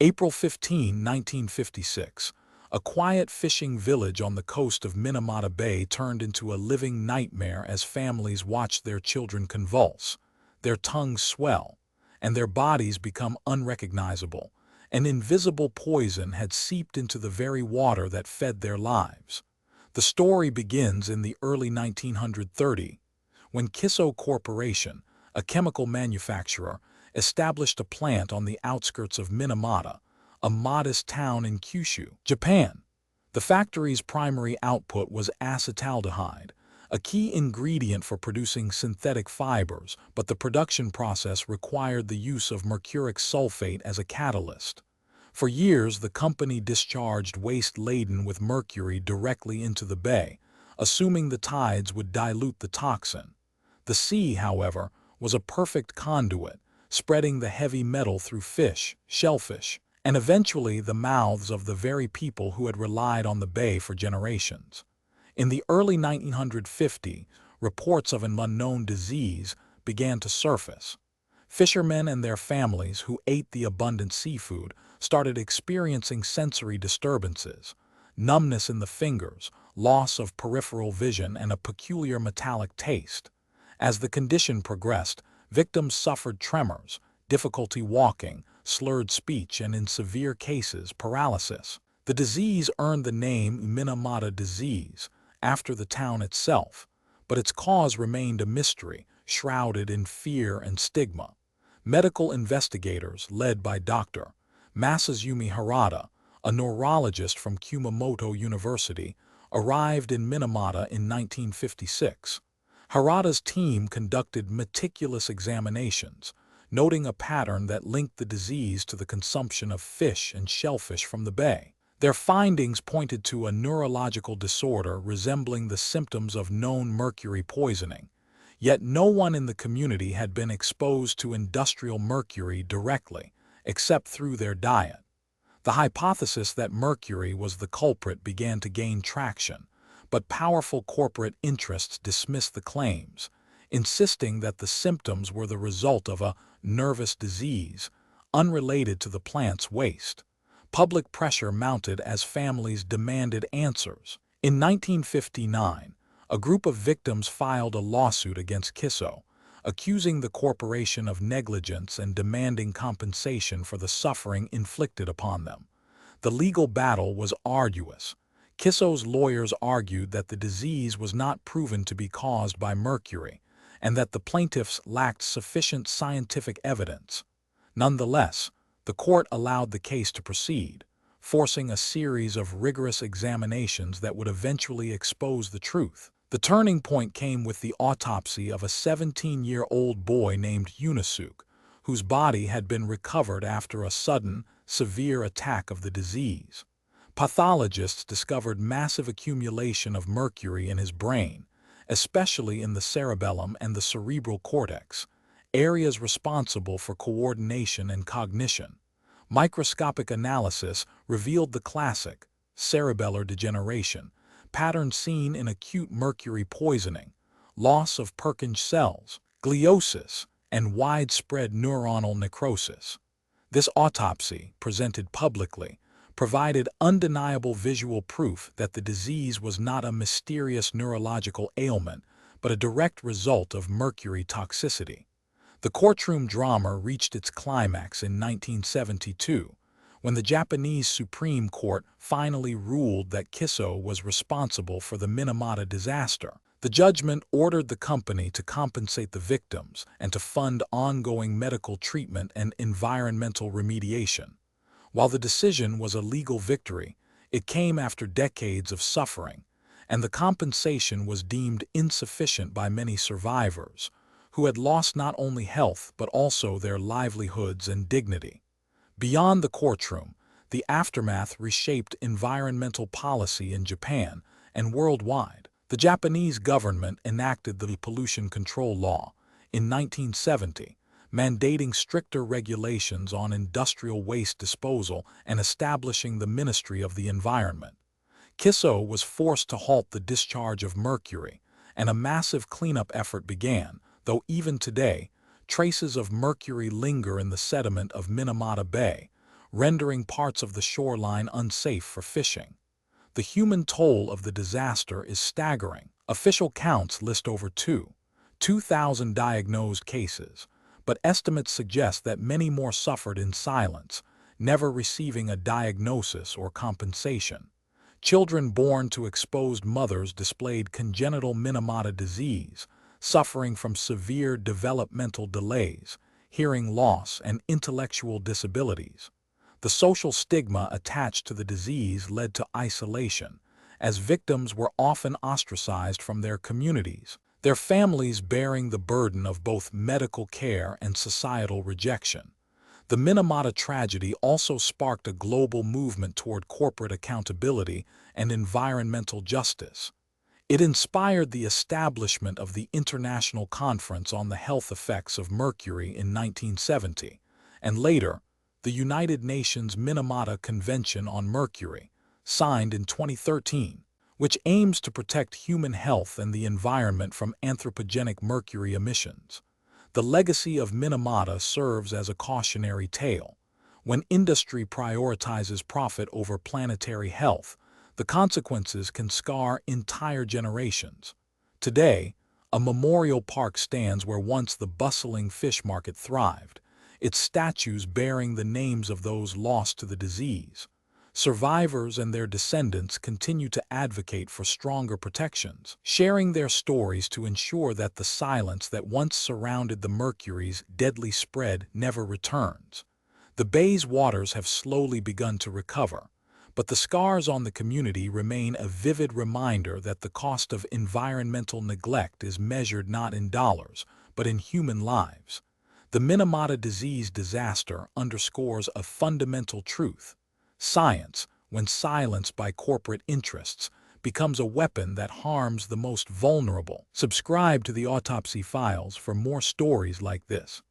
April 15, 1956. A quiet fishing village on the coast of Minamata Bay turned into a living nightmare as families watched their children convulse, their tongues swell, and their bodies become unrecognizable. An invisible poison had seeped into the very water that fed their lives. The story begins in the early 1930s, when Kiso Corporation, a chemical manufacturer, established a plant on the outskirts of Minamata, a modest town in Kyushu, Japan. The factory's primary output was acetaldehyde, a key ingredient for producing synthetic fibers, but the production process required the use of mercuric sulfate as a catalyst. For years, the company discharged waste laden with mercury directly into the bay, assuming the tides would dilute the toxin. The sea, however, was a perfect conduit, spreading the heavy metal through fish, shellfish, and eventually the mouths of the very people who had relied on the bay for generations. In the early 1950s, reports of an unknown disease began to surface. Fishermen and their families who ate the abundant seafood started experiencing sensory disturbances, numbness in the fingers, loss of peripheral vision, and a peculiar metallic taste. As the condition progressed, victims suffered tremors, difficulty walking, slurred speech, and in severe cases, paralysis. The disease earned the name Minamata Disease after the town itself, but its cause remained a mystery, shrouded in fear and stigma. Medical investigators, led by Dr. Masazumi Harada, a neurologist from Kumamoto University, arrived in Minamata in 1956. Harada's team conducted meticulous examinations, noting a pattern that linked the disease to the consumption of fish and shellfish from the bay. Their findings pointed to a neurological disorder resembling the symptoms of known mercury poisoning, yet no one in the community had been exposed to industrial mercury directly, except through their diet. The hypothesis that mercury was the culprit began to gain traction, but powerful corporate interests dismissed the claims, insisting that the symptoms were the result of a nervous disease, unrelated to the plant's waste. Public pressure mounted as families demanded answers. In 1959, a group of victims filed a lawsuit against Kiso, accusing the corporation of negligence and demanding compensation for the suffering inflicted upon them. The legal battle was arduous. Kiso's lawyers argued that the disease was not proven to be caused by mercury, and that the plaintiffs lacked sufficient scientific evidence. Nonetheless, the court allowed the case to proceed, forcing a series of rigorous examinations that would eventually expose the truth. The turning point came with the autopsy of a 17-year-old boy named Yunosuke, whose body had been recovered after a sudden, severe attack of the disease. Pathologists discovered massive accumulation of mercury in his brain, especially in the cerebellum and the cerebral cortex, areas responsible for coordination and cognition. Microscopic analysis revealed the classic cerebellar degeneration pattern seen in acute mercury poisoning, loss of Purkinje cells, gliosis, and widespread neuronal necrosis. This autopsy, presented publicly, provided undeniable visual proof that the disease was not a mysterious neurological ailment, but a direct result of mercury toxicity. The courtroom drama reached its climax in 1972, when the Japanese Supreme Court finally ruled that Kiso was responsible for the Minamata disaster. The judgment ordered the company to compensate the victims and to fund ongoing medical treatment and environmental remediation. While the decision was a legal victory, it came after decades of suffering, and the compensation was deemed insufficient by many survivors, who had lost not only health but also their livelihoods and dignity. Beyond the courtroom, the aftermath reshaped environmental policy in Japan and worldwide. The Japanese government enacted the Pollution Control Law in 1970, mandating stricter regulations on industrial waste disposal and establishing the Ministry of the Environment. Kiso was forced to halt the discharge of mercury, and a massive cleanup effort began, though even today, traces of mercury linger in the sediment of Minamata Bay, rendering parts of the shoreline unsafe for fishing. The human toll of the disaster is staggering. Official counts list over 2,000 diagnosed cases, but estimates suggest that many more suffered in silence, never receiving a diagnosis or compensation. Children born to exposed mothers displayed congenital Minamata disease, suffering from severe developmental delays, hearing loss, and intellectual disabilities. The social stigma attached to the disease led to isolation, as victims were often ostracized from their communities, their families bearing the burden of both medical care and societal rejection. The Minamata tragedy also sparked a global movement toward corporate accountability and environmental justice. It inspired the establishment of the International Conference on the Health Effects of Mercury in 1970, and later, the United Nations Minamata Convention on Mercury, signed in 2013, which aims to protect human health and the environment from anthropogenic mercury emissions. The legacy of Minamata serves as a cautionary tale. When industry prioritizes profit over planetary health, the consequences can scar entire generations. Today, a memorial park stands where once the bustling fish market thrived, its statues bearing the names of those lost to the disease. Survivors and their descendants continue to advocate for stronger protections, sharing their stories to ensure that the silence that once surrounded the mercury's deadly spread never returns. The bay's waters have slowly begun to recover, but the scars on the community remain a vivid reminder that the cost of environmental neglect is measured not in dollars, but in human lives. The Minamata Disease Disaster underscores a fundamental truth. Science, when silenced by corporate interests, becomes a weapon that harms the most vulnerable. Subscribe to the Autopsy Files for more stories like this.